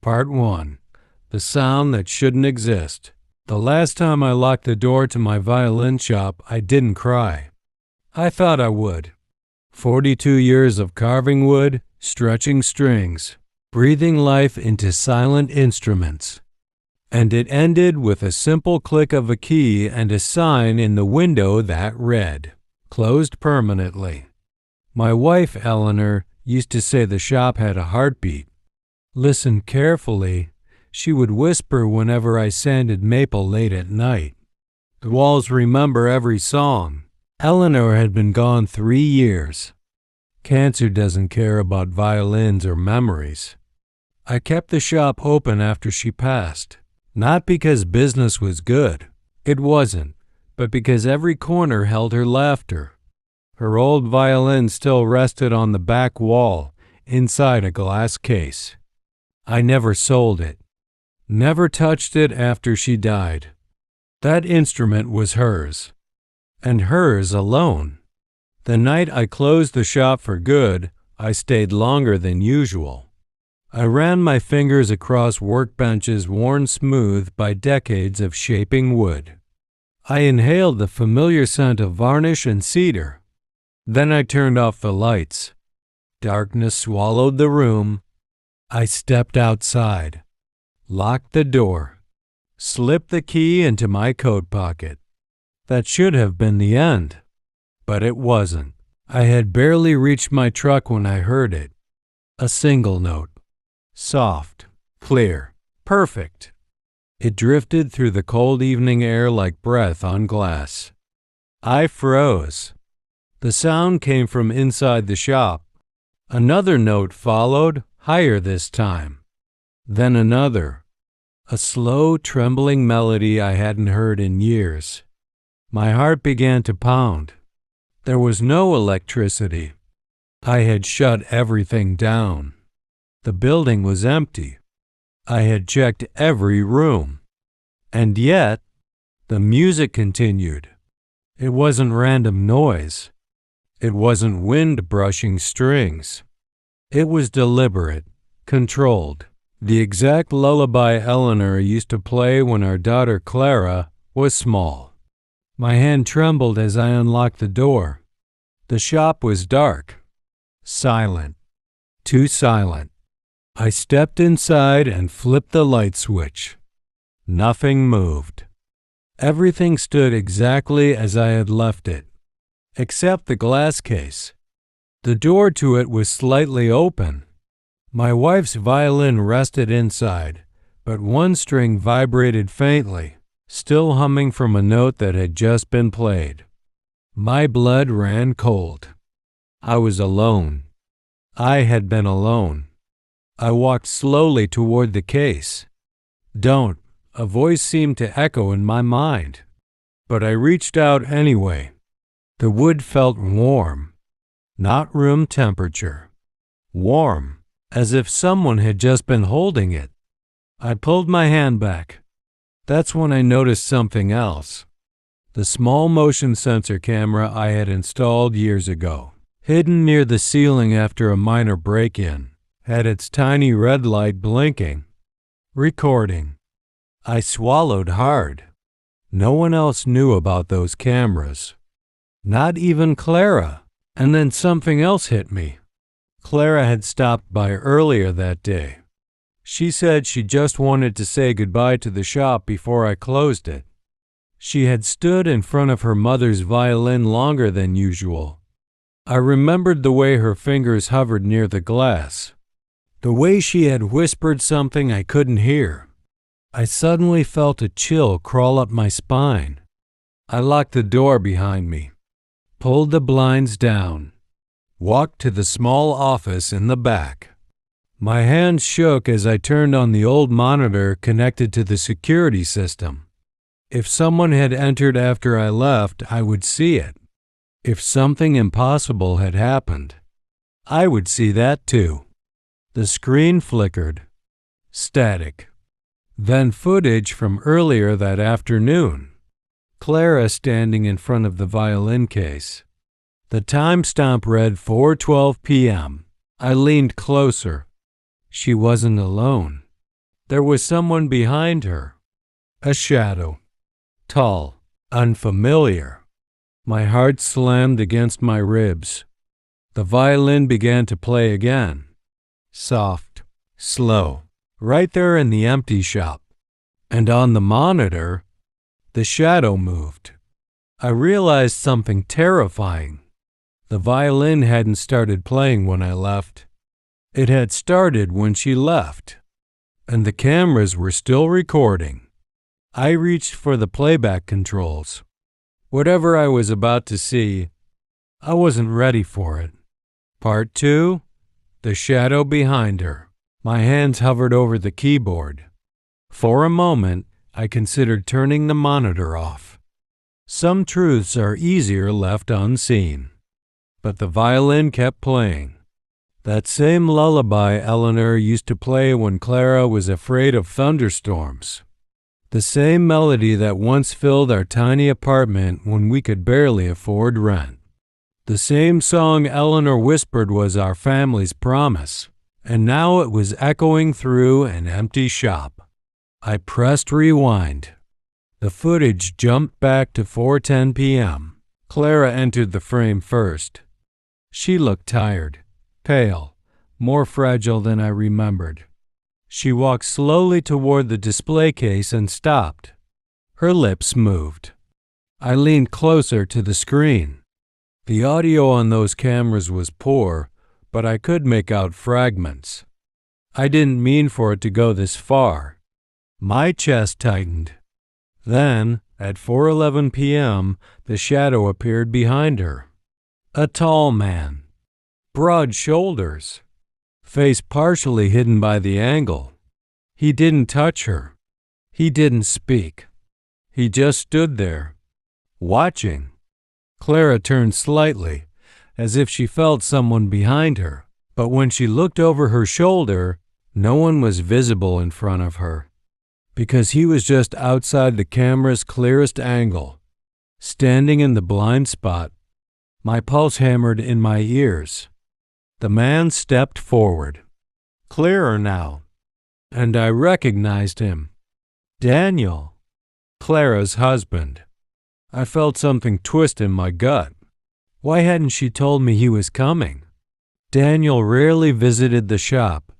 Part 1. The sound that shouldn't exist. The last time I locked the door to my violin shop, I didn't cry. I thought I would. 42 years of carving wood, stretching strings, breathing life into silent instruments. And it ended with a simple click of a key and a sign in the window that read, "Closed permanently." My wife, Eleanor, used to say the shop had a heartbeat. Listen carefully, she would whisper whenever I sanded maple late at night. The walls remember every song. Eleanor had been gone 3 years. Cancer doesn't care about violins or memories. I kept the shop open after she passed, not because business was good. It wasn't, but because every corner held her laughter. Her old violin still rested on the back wall, inside a glass case. I never sold it, never touched it after she died. That instrument was hers, and hers alone. The night I closed the shop for good, I stayed longer than usual. I ran my fingers across workbenches worn smooth by decades of shaping wood. I inhaled the familiar scent of varnish and cedar. Then I turned off the lights. Darkness swallowed the room. I stepped outside, locked the door, slipped the key into my coat pocket. That should have been the end, but it wasn't. I had barely reached my truck when I heard it. A single note. Soft, clear, perfect. It drifted through the cold evening air like breath on glass. I froze. The sound came from inside the shop. Another note followed, higher this time. Then another. A slow, trembling melody I hadn't heard in years. My heart began to pound. There was no electricity. I had shut everything down. The building was empty. I had checked every room. And yet, the music continued. It wasn't random noise. It wasn't wind brushing strings. It was deliberate, controlled. The exact lullaby Eleanor used to play when our daughter Clara was small. My hand trembled as I unlocked the door. The shop was dark, silent, too silent. I stepped inside and flipped the light switch. Nothing moved. Everything stood exactly as I had left it, except the glass case. The door to it was slightly open. My wife's violin rested inside, but one string vibrated faintly, still humming from a note that had just been played. My blood ran cold. I was alone. I had been alone. I walked slowly toward the case. "Don't," a voice seemed to echo in my mind. But I reached out anyway. The wood felt warm. Not room temperature. Warm, as if someone had just been holding it. I pulled my hand back. That's when I noticed something else. The small motion sensor camera I had installed years ago, hidden near the ceiling after a minor break-in, had its tiny red light blinking. Recording. I swallowed hard. No one else knew about those cameras. Not even Clara. And then something else hit me. Clara had stopped by earlier that day. She said she just wanted to say goodbye to the shop before I closed it. She had stood in front of her mother's violin longer than usual. I remembered the way her fingers hovered near the glass, the way she had whispered something I couldn't hear. I suddenly felt a chill crawl up my spine. I locked the door behind me, pulled the blinds down, walked to the small office in the back. My hands shook as I turned on the old monitor connected to the security system. If someone had entered after I left, I would see it. If something impossible had happened, I would see that too. The screen flickered. Static. Then footage from earlier that afternoon. Clara standing in front of the violin case. The timestamp read 4:12 p.m. I leaned closer. She wasn't alone. There was someone behind her. A shadow. Tall. Unfamiliar. My heart slammed against my ribs. The violin began to play again. Soft. Slow. Right there in the empty shop. And on the monitor, the shadow moved. I realized something terrifying. The violin hadn't started playing when I left. It had started when she left. And the cameras were still recording. I reached for the playback controls. Whatever I was about to see, I wasn't ready for it. Part 2. The shadow behind her. My hands hovered over the keyboard. For a moment, I considered turning the monitor off. Some truths are easier left unseen. But the violin kept playing. That same lullaby Eleanor used to play when Clara was afraid of thunderstorms. The same melody that once filled our tiny apartment when we could barely afford rent. The same song Eleanor whispered was our family's promise, and now it was echoing through an empty shop. I pressed rewind. The footage jumped back to 4:10 p.m. Clara entered the frame first. She looked tired, pale, more fragile than I remembered. She walked slowly toward the display case and stopped. Her lips moved. I leaned closer to the screen. The audio on those cameras was poor, but I could make out fragments. I didn't mean for it to go this far. My chest tightened. Then, at 4:11 p.m., the shadow appeared behind her. A tall man. Broad shoulders. Face partially hidden by the angle. He didn't touch her. He didn't speak. He just stood there, watching. Clara turned slightly, as if she felt someone behind her, but when she looked over her shoulder, no one was visible in front of her, because he was just outside the camera's clearest angle, standing in the blind spot. My pulse hammered in my ears. The man stepped forward, clearer now, and I recognized him. Daniel, Clara's husband. I felt something twist in my gut. Why hadn't she told me he was coming? Daniel rarely visited the shop.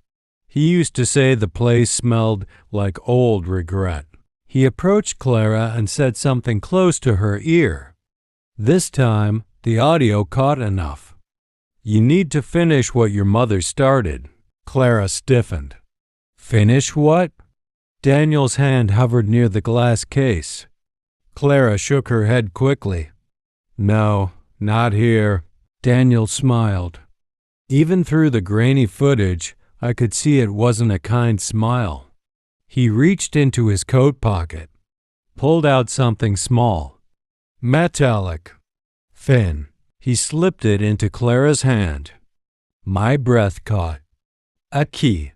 He used to say the place smelled like old regret. He approached Clara and said something close to her ear. This time, the audio caught enough. You need to finish what your mother started. Clara stiffened. Finish what? Daniel's hand hovered near the glass case. Clara shook her head quickly. No, not here. Daniel smiled. Even through the grainy footage, I could see it wasn't a kind smile. He reached into his coat pocket, pulled out something small, metallic, thin. He slipped it into Clara's hand. My breath caught. A key.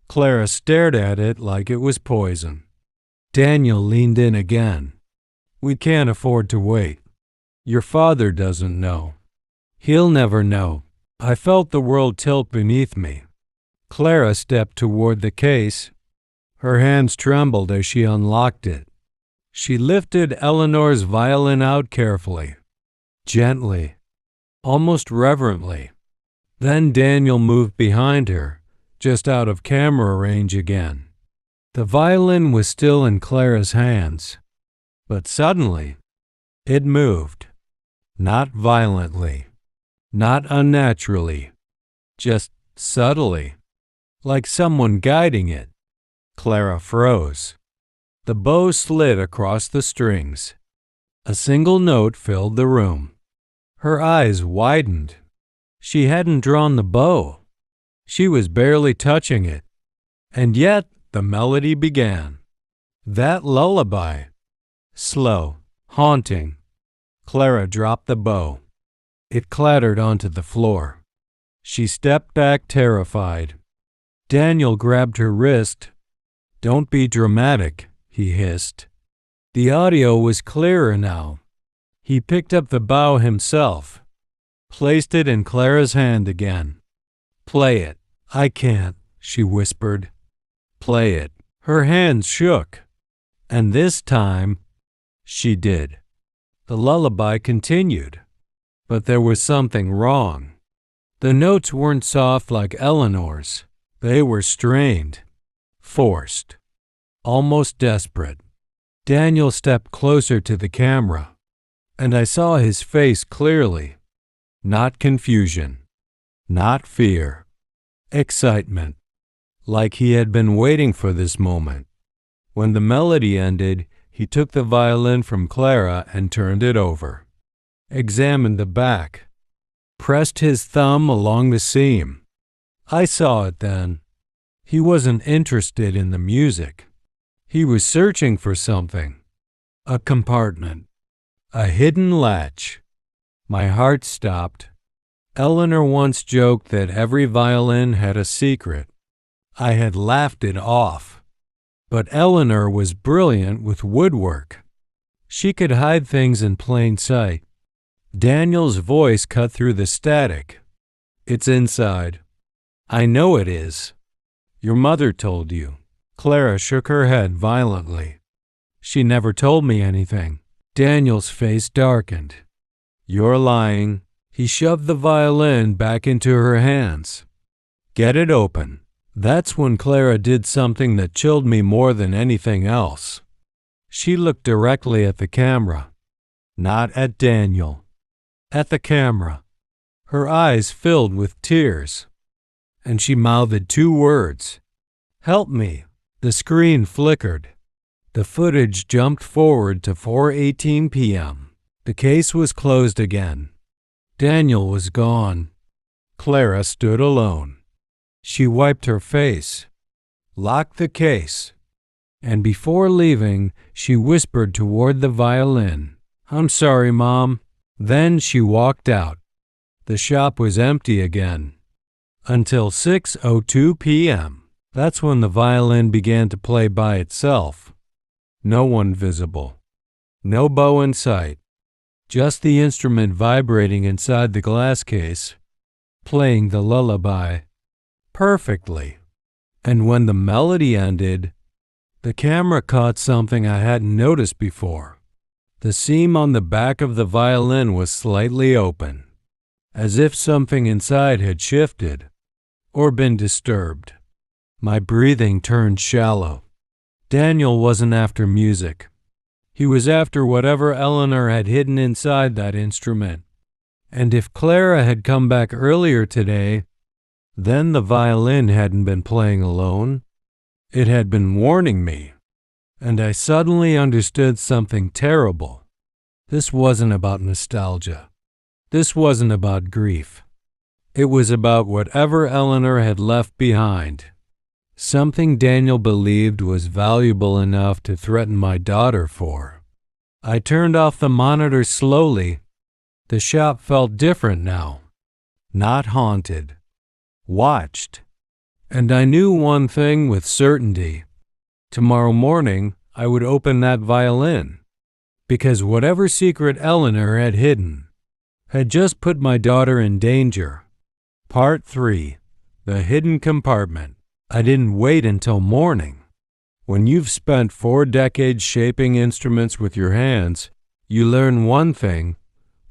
Clara stared at it like it was poison. Daniel leaned in again. We can't afford to wait. Your father doesn't know. He'll never know. I felt the world tilt beneath me. Clara stepped toward the case. Her hands trembled as she unlocked it. She lifted Eleanor's violin out carefully, gently, almost reverently. Then Daniel moved behind her, just out of camera range again. The violin was still in Clara's hands, but suddenly, it moved. Not violently, not unnaturally, just subtly, like someone guiding it. Clara froze. The bow slid across the strings. A single note filled the room. Her eyes widened. She hadn't drawn the bow. She was barely touching it. And yet the melody began. That lullaby. Slow, haunting. Clara dropped the bow. It clattered onto the floor. She stepped back terrified. Daniel grabbed her wrist. Don't be dramatic, he hissed. The audio was clearer now. He picked up the bow himself, placed it in Clara's hand again. Play it. I can't, she whispered. Play it. Her hands shook, and this time she did. The lullaby continued, but there was something wrong. The notes weren't soft like Eleanor's. They were strained, forced, almost desperate. Daniel stepped closer to the camera, and I saw his face clearly. Not confusion, not fear, excitement, like he had been waiting for this moment. When the melody ended, he took the violin from Clara and turned it over, examined the back, pressed his thumb along the seam. I saw it then. He wasn't interested in the music. He was searching for something. A compartment. A hidden latch. My heart stopped. Eleanor once joked that every violin had a secret. I had laughed it off. But Eleanor was brilliant with woodwork. She could hide things in plain sight. Daniel's voice cut through the static. It's inside. I know it is. Your mother told you. Clara shook her head violently. She never told me anything. Daniel's face darkened. You're lying. He shoved the violin back into her hands. Get it open. That's when Clara did something that chilled me more than anything else. She looked directly at the camera. Not at Daniel. At the camera. Her eyes filled with tears. And she mouthed two words. Help me. The screen flickered. The footage jumped forward to 4:18 p.m. The case was closed again. Daniel was gone. Clara stood alone. She wiped her face, locked the case, and before leaving, she whispered toward the violin, I'm sorry, Mom. Then she walked out. The shop was empty again. Until 6:02 p.m. That's when the violin began to play by itself. No one visible. No bow in sight. Just the instrument vibrating inside the glass case, playing the lullaby. Perfectly. And when the melody ended, the camera caught something I hadn't noticed before. The seam on the back of the violin was slightly open, as if something inside had shifted or been disturbed. My breathing turned shallow. Daniel wasn't after music. He was after whatever Eleanor had hidden inside that instrument. And if Clara had come back earlier today, then the violin hadn't been playing alone. It had been warning me. And I suddenly understood something terrible. This wasn't about nostalgia. This wasn't about grief. It was about whatever Eleanor had left behind. Something Daniel believed was valuable enough to threaten my daughter for. I turned off the monitor slowly. The shop felt different now. Not haunted. Watched. And I knew one thing with certainty. Tomorrow morning, I would open that violin. Because whatever secret Eleanor had hidden had just put my daughter in danger. Part 3. The Hidden Compartment. I didn't wait until morning. When you've spent 4 decades shaping instruments with your hands, you learn one thing: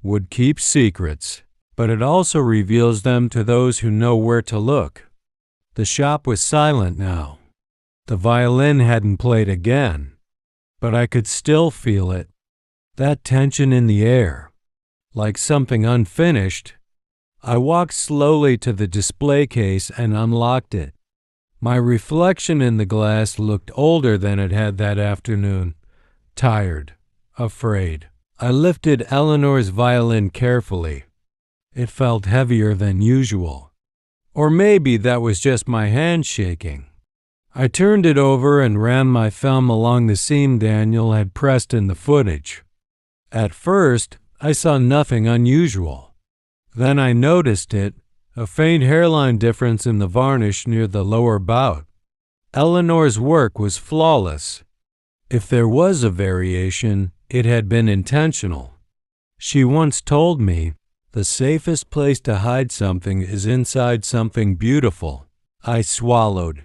wood keeps secrets, but it also reveals them to those who know where to look. The shop was silent now. The violin hadn't played again, but I could still feel it. That tension in the air, like something unfinished. I walked slowly to the display case and unlocked it. My reflection in the glass looked older than it had that afternoon, tired, afraid. I lifted Eleanor's violin carefully. It felt heavier than usual. Or maybe that was just my hand shaking. I turned it over and ran my thumb along the seam Daniel had pressed in the footage. At first, I saw nothing unusual. Then I noticed it, a faint hairline difference in the varnish near the lower bout. Eleanor's work was flawless. If there was a variation, it had been intentional. She once told me, the safest place to hide something is inside something beautiful. I swallowed.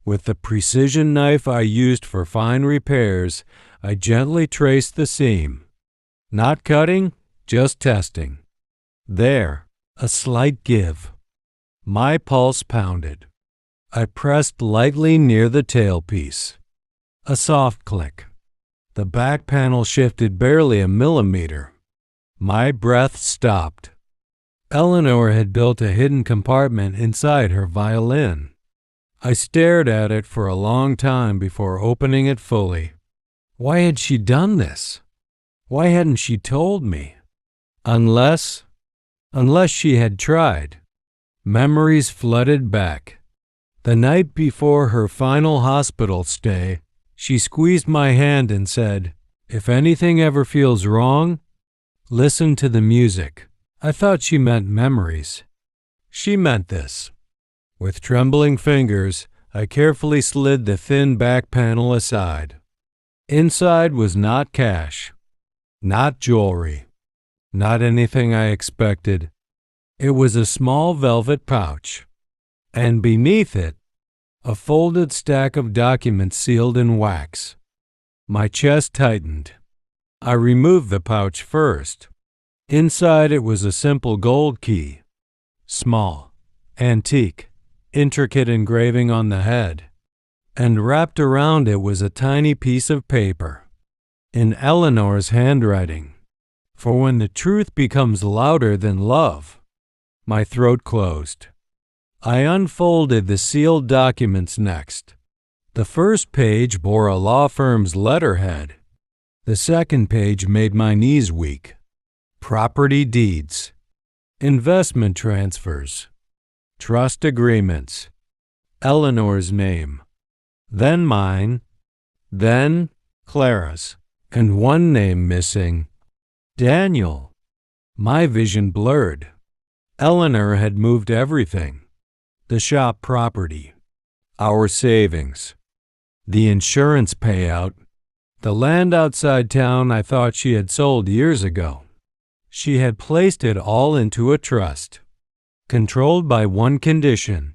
With the precision knife I used for fine repairs, I gently traced the seam. Not cutting, just testing. There, a slight give. My pulse pounded. I pressed lightly near the tailpiece. A soft click. The back panel shifted barely a millimeter. My breath stopped. Eleanor had built a hidden compartment inside her violin. I stared at it for a long time before opening it fully. Why had she done this? Why hadn't she told me? Unless she had tried. Memories flooded back. The night before her final hospital stay, she squeezed my hand and said, "If anything ever feels wrong, listen to the music." I thought she meant memories. She meant this. With trembling fingers, I carefully slid the thin back panel aside. Inside was not cash, not jewelry, not anything I expected. It was a small velvet pouch, and beneath it, a folded stack of documents sealed in wax. My chest tightened. I removed the pouch first. Inside it was a simple gold key, small, antique, intricate engraving on the head, and wrapped around it was a tiny piece of paper, in Eleanor's handwriting. For when the truth becomes louder than love, my throat closed. I unfolded the sealed documents next. The first page bore a law firm's letterhead. The second page made my knees weak. Property deeds, investment transfers, trust agreements, Eleanor's name, then mine, then Clara's, and one name missing, Daniel. My vision blurred. Eleanor had moved everything. The shop property, our savings, the insurance payout, the land outside town I thought she had sold years ago. She had placed it all into a trust, controlled by one condition.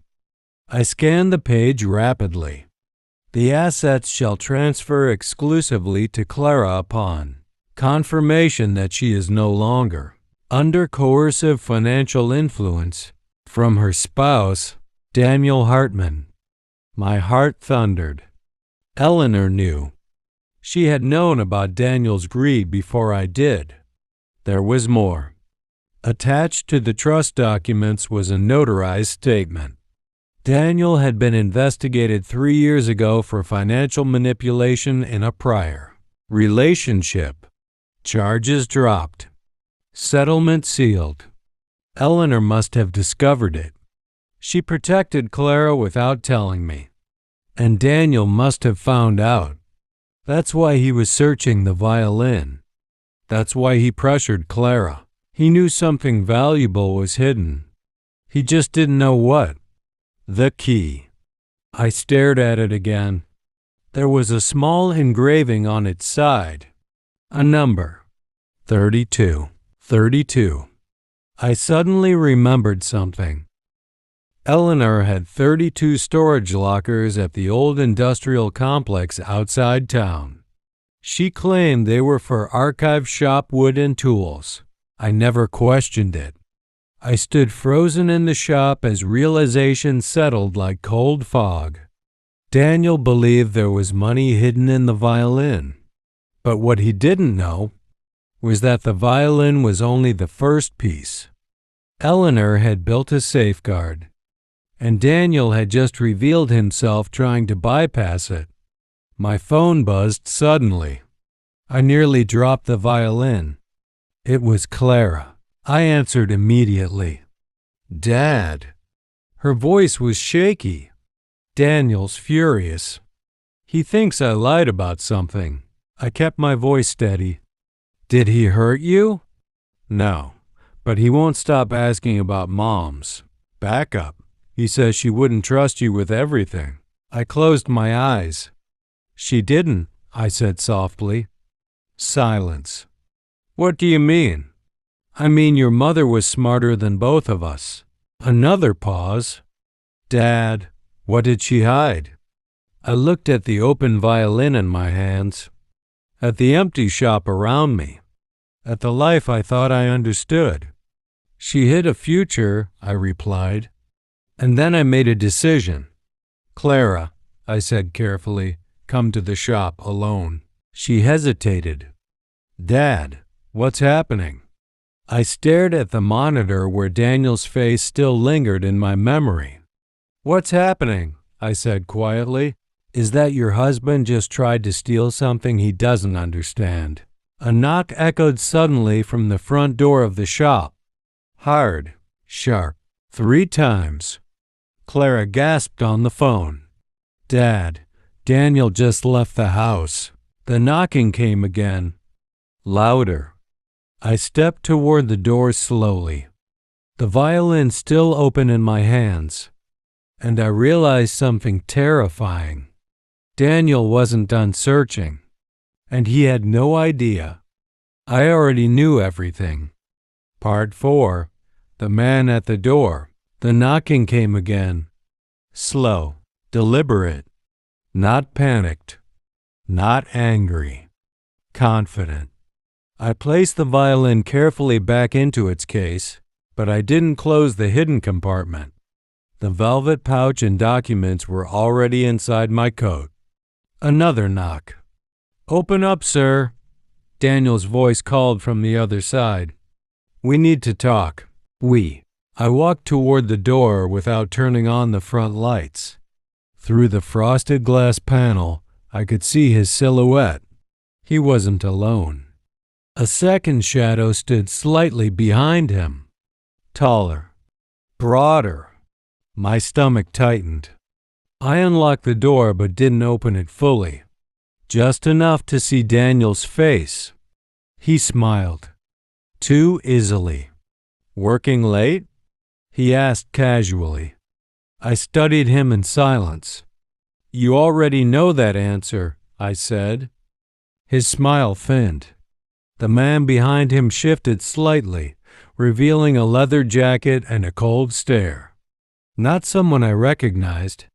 I scanned the page rapidly. The assets shall transfer exclusively to Clara upon confirmation that she is no longer under coercive financial influence from her spouse, Daniel Hartman. My heart thundered. Eleanor knew. She had known about Daniel's greed before I did. There was more. Attached to the trust documents was a notarized statement. Daniel had been investigated 3 years ago for financial manipulation in a prior relationship. Charges dropped. Settlement sealed. Eleanor must have discovered it. She protected Clara without telling me. And Daniel must have found out. That's why he was searching the violin. That's why he pressured Clara. He knew something valuable was hidden. He just didn't know what. The key. I stared at it again. There was a small engraving on its side. A number. 32. 32. I suddenly remembered something. Eleanor had 32 storage lockers at the old industrial complex outside town. She claimed they were for archive shop wood and tools. I never questioned it. I stood frozen in the shop as realization settled like cold fog. Daniel believed there was money hidden in the violin. But what he didn't know was that the violin was only the first piece. Eleanor had built a safeguard, and Daniel had just revealed himself trying to bypass it. My phone buzzed suddenly. I nearly dropped the violin. It was Clara. I answered immediately. "Dad." Her voice was shaky. Daniel's furious. He thinks I lied about something. I kept my voice steady. "Did he hurt you?" "No, but he won't stop asking about Mom's. Back up. He says she wouldn't trust you with everything." I closed my eyes. "She didn't," I said softly. Silence. "What do you mean?" "I mean your mother was smarter than both of us." Another pause. "Dad, what did she hide?" I looked at the open violin in my hands, at the empty shop around me, at the life I thought I understood. She hid a future, I replied, and then I made a decision. Clara, I said carefully, come to the shop alone. She hesitated. Dad, what's happening? I stared at the monitor where Daniel's face still lingered in my memory. What's happening? I said quietly. Is that your husband just tried to steal something he doesn't understand? A knock echoed suddenly from the front door of the shop. Hard, sharp, 3 times. Clara gasped on the phone. Dad, Daniel just left the house. The knocking came again. Louder. I stepped toward the door slowly, the violin still open in my hands, and I realized something terrifying. Daniel wasn't done searching, and he had no idea. I already knew everything. Part 4. The man at the door. The knocking came again. Slow, deliberate, not panicked, not angry, confident. I placed the violin carefully back into its case, but I didn't close the hidden compartment. The velvet pouch and documents were already inside my coat. Another knock. Open up, sir. Daniel's voice called from the other side. We need to talk. I walked toward the door without turning on the front lights. Through the frosted glass panel, I could see his silhouette. He wasn't alone. A second shadow stood slightly behind him. Taller, broader. My stomach tightened. I unlocked the door but didn't open it fully. Just enough to see Daniel's face. He smiled. Too easily. Working late? He asked casually. I studied him in silence. You already know that answer, I said. His smile thinned. The man behind him shifted slightly, revealing a leather jacket and a cold stare. Not someone I recognized.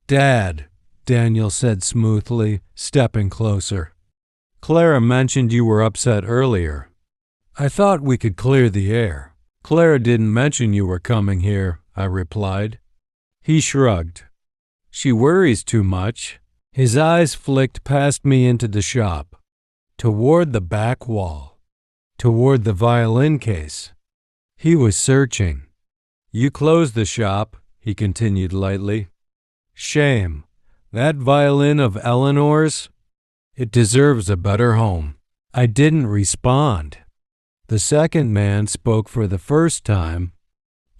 Dad, Daniel said smoothly, stepping closer. Clara mentioned you were upset earlier. I thought we could clear the air. Clara didn't mention you were coming here, I replied. He shrugged. She worries too much. His eyes flicked past me into the shop, toward the back wall, toward the violin case. He was searching. You closed the shop, he continued lightly. Shame. That violin of Eleanor's? It deserves a better home. I didn't respond. The second man spoke for the first time.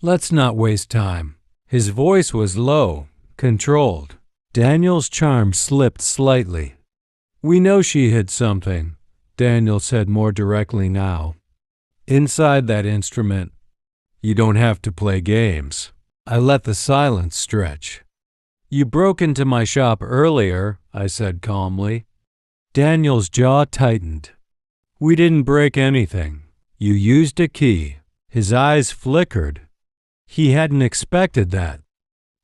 Let's not waste time. His voice was low, controlled. Daniel's charm slipped slightly. We know she hid something, Daniel said more directly now. Inside that instrument. You don't have to play games. I let the silence stretch. You broke into my shop earlier, I said calmly. Daniel's jaw tightened. We didn't break anything. You used a key. His eyes flickered. He hadn't expected that.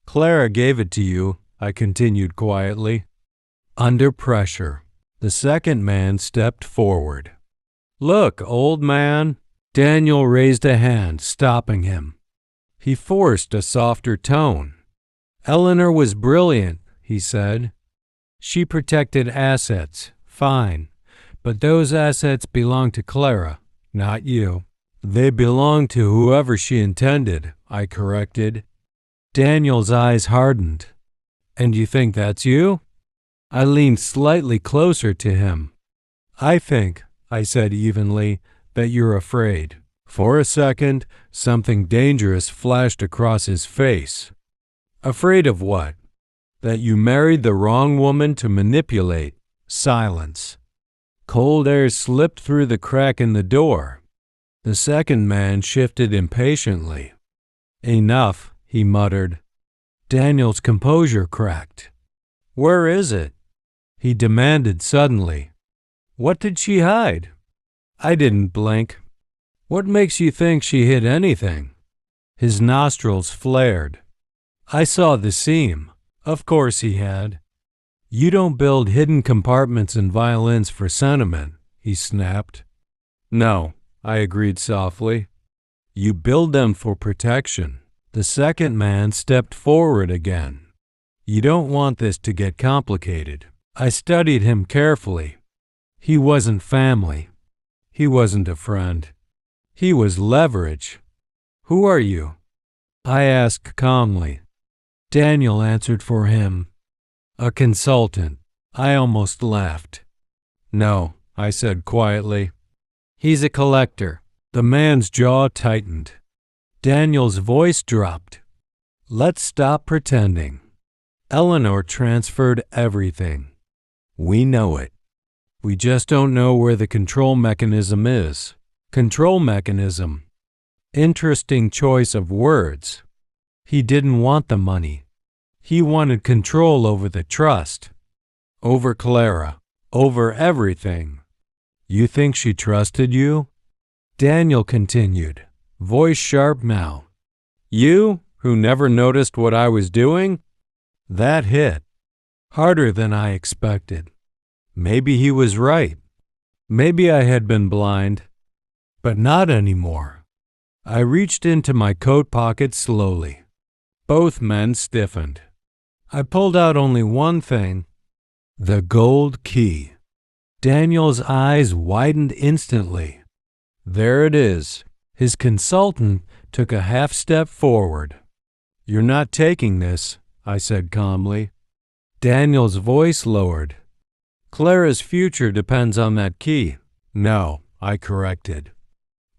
Clara gave it to you, I continued quietly. Under pressure, the second man stepped forward. Look, old man. Daniel raised a hand, stopping him. He forced a softer tone. Eleanor was brilliant, he said. She protected assets, fine, but those assets belong to Clara, not you. They belong to whoever she intended, I corrected. Daniel's eyes hardened. And you think that's you? I leaned slightly closer to him. I think, I said evenly, that you're afraid. For a second, something dangerous flashed across his face. Afraid of what? That you married the wrong woman to manipulate. Silence. Cold air slipped through the crack in the door. The second man shifted impatiently. Enough, he muttered. Daniel's composure cracked. Where is it? He demanded suddenly. What did she hide? I didn't blink. What makes you think she hid anything? His nostrils flared. I saw the seam. Of course he had. You don't build hidden compartments in violins for sentiment, he snapped. No, I agreed softly. You build them for protection. The second man stepped forward again. You don't want this to get complicated. I studied him carefully. He wasn't family. He wasn't a friend. He was leverage. Who are you? I asked calmly. Daniel answered for him. A consultant. I almost laughed. No, I said quietly. He's a collector. The man's jaw tightened. Daniel's voice dropped. Let's stop pretending. Eleanor transferred everything. We know it. We just don't know where the control mechanism is. Control mechanism. Interesting choice of words. He didn't want the money. He wanted control over the trust. Over Clara. Over everything. You think she trusted you? Daniel continued, voice sharp now. You, who never noticed what I was doing? That hit. Harder than I expected. Maybe he was right. Maybe I had been blind. But not anymore. I reached into my coat pocket slowly. Both men stiffened. I pulled out only one thing. The gold key. Daniel's eyes widened instantly. There it is. His consultant took a half step forward. You're not taking this, I said calmly. Daniel's voice lowered. Clara's future depends on that key. No, I corrected.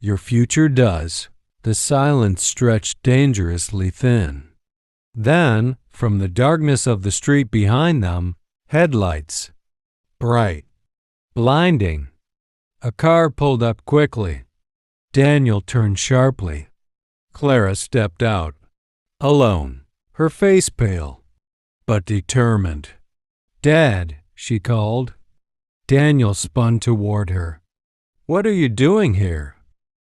Your future does. The silence stretched dangerously thin. Then, from the darkness of the street behind them, headlights. Bright. Blinding. A car pulled up quickly. Daniel turned sharply. Clara stepped out. Alone. Her face pale, but determined. Dad, she called. Daniel spun toward her. What are you doing here?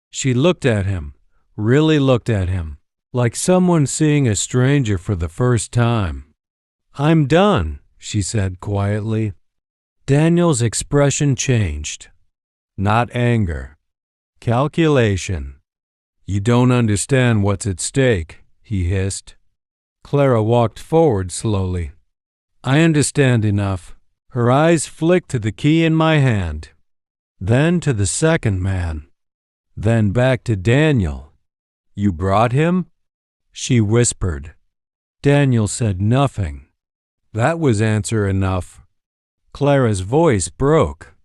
She looked at him, really looked at him, like someone seeing a stranger for the first time. I'm done, she said quietly. Daniel's expression changed. Not anger. Calculation. You don't understand what's at stake, he hissed. Clara walked forward slowly. I understand enough. Her eyes flicked to the key in my hand, then to the second man, then back to Daniel. You brought him? She whispered. Daniel said nothing. That was answer enough. Clara's voice broke.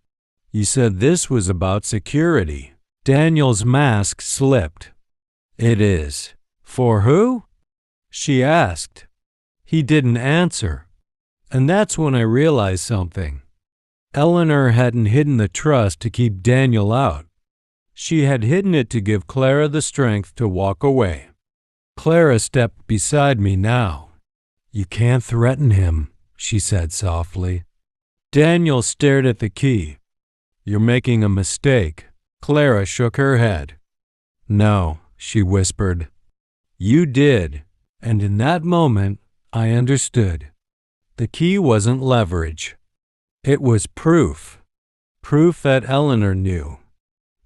You said this was about security. Daniel's mask slipped. It is. For who? She asked. He didn't answer. And that's when I realized something. Eleanor hadn't hidden the trust to keep Daniel out. She had hidden it to give Clara the strength to walk away. Clara stepped beside me now. You can't threaten him, she said softly. Daniel stared at the key. You're making a mistake. Clara shook her head. No, she whispered. You did, and in that moment I understood. The key wasn't leverage. It was proof. Proof that Eleanor knew.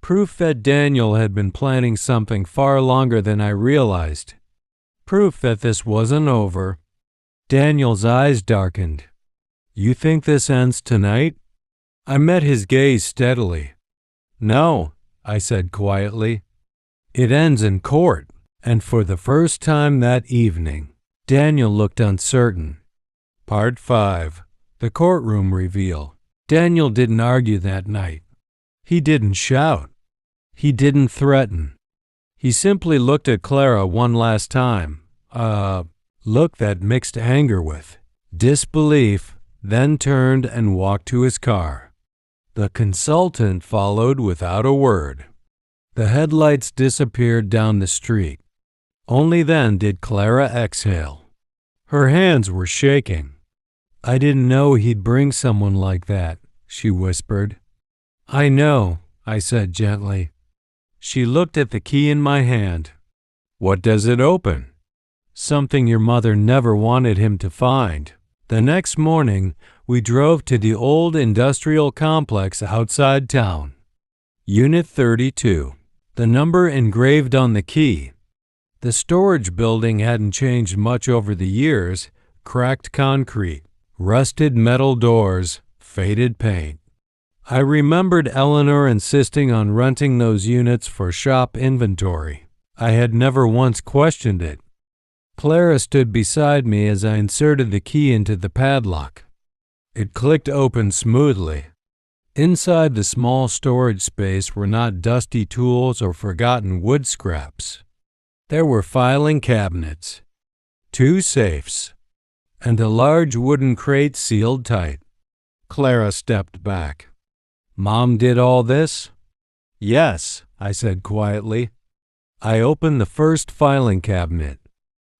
Proof that Daniel had been planning something far longer than I realized. Proof that this wasn't over. Daniel's eyes darkened. You think this ends tonight? I met his gaze steadily. No, I said quietly. It ends in court. And for the first time that evening, Daniel looked uncertain. Part 5. The courtroom reveal. Daniel didn't argue that night. He didn't shout. He didn't threaten. He simply looked at Clara one last time. Look that mixed anger with disbelief, then turned and walked to his car. The consultant followed without a word. The headlights disappeared down the street. Only then did Clara exhale. Her hands were shaking. I didn't know he'd bring someone like that, she whispered. I know, I said gently. She looked at the key in my hand. What does it open? Something your mother never wanted him to find. The next morning, we drove to the old industrial complex outside town. Unit 32. The number engraved on the key. The storage building hadn't changed much over the years. Cracked concrete, rusted metal doors, faded paint. I remembered Eleanor insisting on renting those units for shop inventory. I had never once questioned it. Clara stood beside me as I inserted the key into the padlock. It clicked open smoothly. Inside the small storage space were not dusty tools or forgotten wood scraps. There were filing cabinets, 2 safes, and a large wooden crate sealed tight. Clara stepped back. "Mom did all this?" "Yes," I said quietly. I opened the first filing cabinet.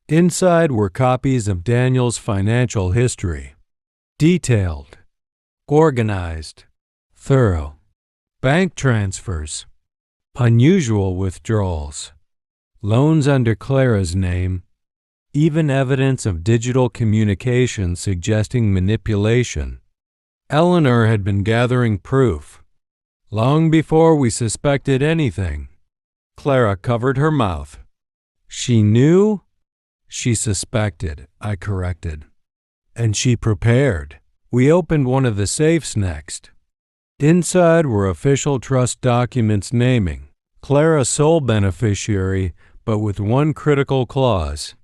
Inside were copies of Daniel's financial history. Detailed, organized, thorough. Bank transfers, unusual withdrawals, loans under Clara's name, even evidence of digital communication suggesting manipulation. Eleanor had been gathering proof, long before we suspected anything. Clara covered her mouth. "She knew?" "She suspected," I corrected. "And she prepared." We opened one of the safes next. Inside were official trust documents naming Clara sole beneficiary, but with one critical clause.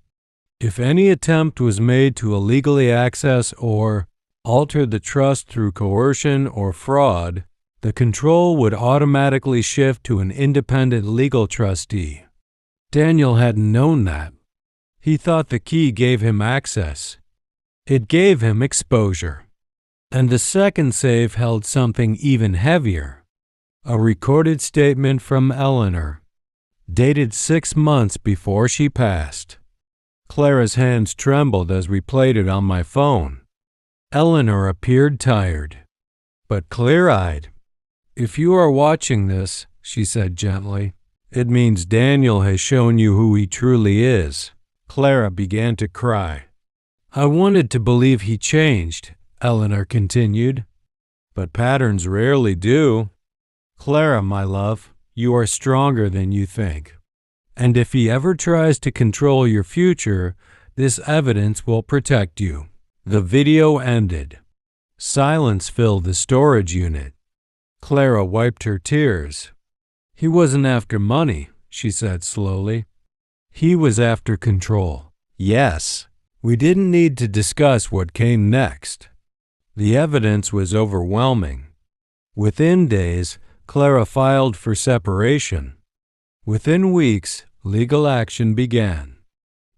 If any attempt was made to illegally access or alter the trust through coercion or fraud, the control would automatically shift to an independent legal trustee. Daniel hadn't known that. He thought the key gave him access. It gave him exposure. And the second safe held something even heavier, a recorded statement from Eleanor, dated 6 months before she passed. Clara's hands trembled as we played it on my phone. Eleanor appeared tired, but clear-eyed. "If you are watching this," she said gently, "it means Daniel has shown you who he truly is." Clara began to cry. "I wanted to believe he changed," Eleanor continued, "but patterns rarely do. Clara, my love, you are stronger than you think. And if he ever tries to control your future, this evidence will protect you." The video ended. Silence filled the storage unit. Clara wiped her tears. "He wasn't after money," she said slowly. "He was after control." Yes, we didn't need to discuss what came next. The evidence was overwhelming. Within days, Clara filed for separation. Within weeks, legal action began.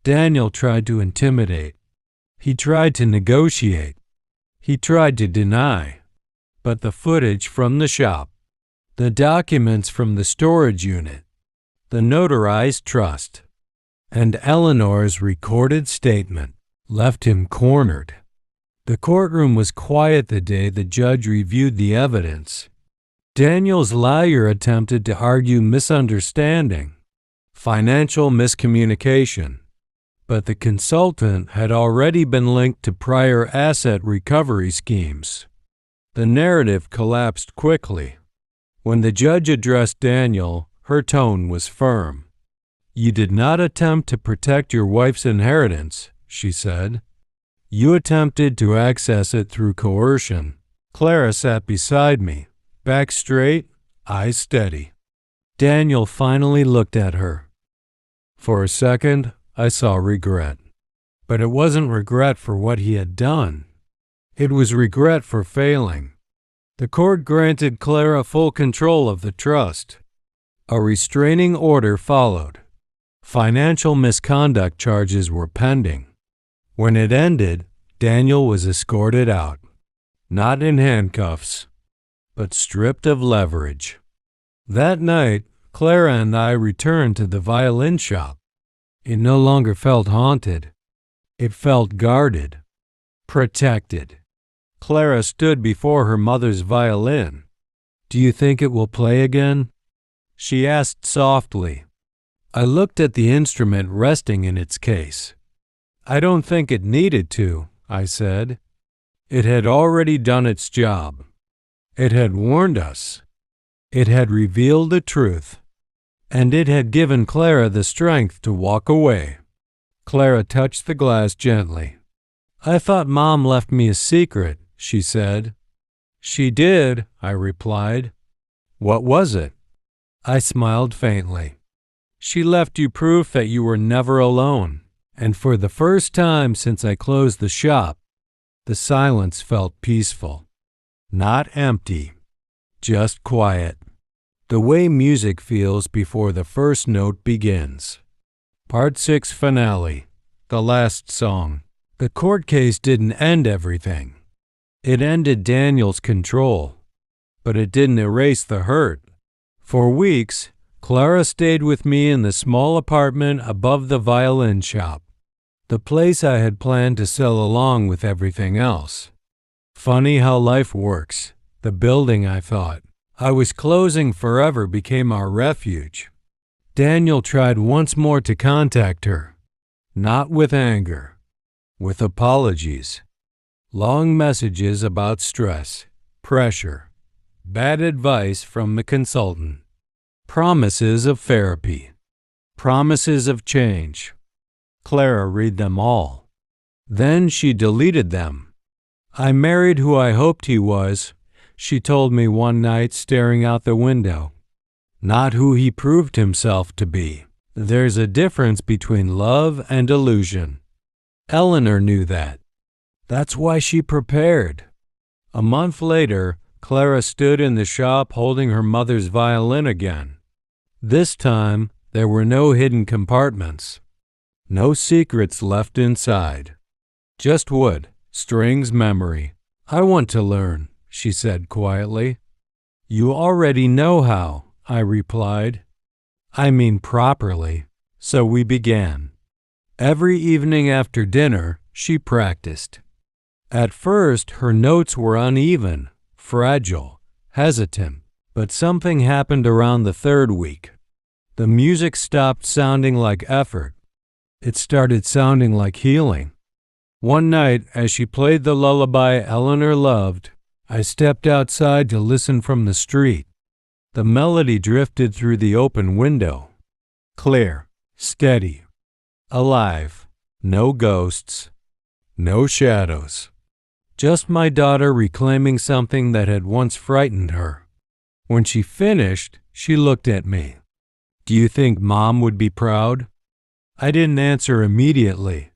Daniel tried to intimidate. He tried to negotiate. He tried to deny. But the footage from the shop, the documents from the storage unit, the notarized trust, and Eleanor's recorded statement left him cornered. The courtroom was quiet the day the judge reviewed the evidence. Daniel's lawyer attempted to argue misunderstanding, financial miscommunication, but the consultant had already been linked to prior asset recovery schemes. The narrative collapsed quickly. When the judge addressed Daniel, her tone was firm. "You did not attempt to protect your wife's inheritance," she said. "You attempted to access it through coercion." Clara sat beside me, back straight, eyes steady. Daniel finally looked at her. For a second, I saw regret. But it wasn't regret for what he had done. It was regret for failing. The court granted Clara full control of the trust. A restraining order followed. Financial misconduct charges were pending. When it ended, Daniel was escorted out, not in handcuffs, but stripped of leverage. That night, Clara and I returned to the violin shop. It no longer felt haunted. It felt guarded, protected. Clara stood before her mother's violin. "Do you think it will play again?" she asked softly. I looked at the instrument resting in its case. "I don't think it needed to," I said. It had already done its job. It had warned us. It had revealed the truth. And it had given Clara the strength to walk away. Clara touched the glass gently. I thought Mom left me a secret, she said. She did, I replied. What was it? I smiled faintly. She left you proof that you were never alone, and for the first time since I closed the shop, the silence felt peaceful. Not empty, just quiet. The way music feels before the first note begins. Part 6 finale, the last song. The court case didn't end everything. It ended Daniel's control, but it didn't erase the hurt. For weeks, Clara stayed with me in the small apartment above the violin shop, the place I had planned to sell along with everything else. Funny how life works. The building I thought I was closing forever became our refuge. Daniel tried once more to contact her, not with anger, with apologies. Long messages about stress, pressure, bad advice from the consultant, promises of therapy, promises of change. Clara read them all. Then she deleted them. I married who I hoped he was, she told me one night staring out the window. Not who he proved himself to be. There's a difference between love and illusion. Eleanor knew that. That's why she prepared. A month later, Clara stood in the shop holding her mother's violin again. This time, there were no hidden compartments. No secrets left inside. Just wood, strings, memory. I want to learn, she said quietly. You already know how, I replied. I mean properly. So we began. Every evening after dinner, she practiced. At first, her notes were uneven, fragile, hesitant, but something happened around the third week. The music stopped sounding like effort. It started sounding like healing. One night, as she played the lullaby Eleanor loved, I stepped outside to listen from the street. The melody drifted through the open window. Clear, steady, alive, no ghosts, no shadows. Just my daughter reclaiming something that had once frightened her. When she finished, she looked at me. Do you think Mom would be proud? I didn't answer immediately.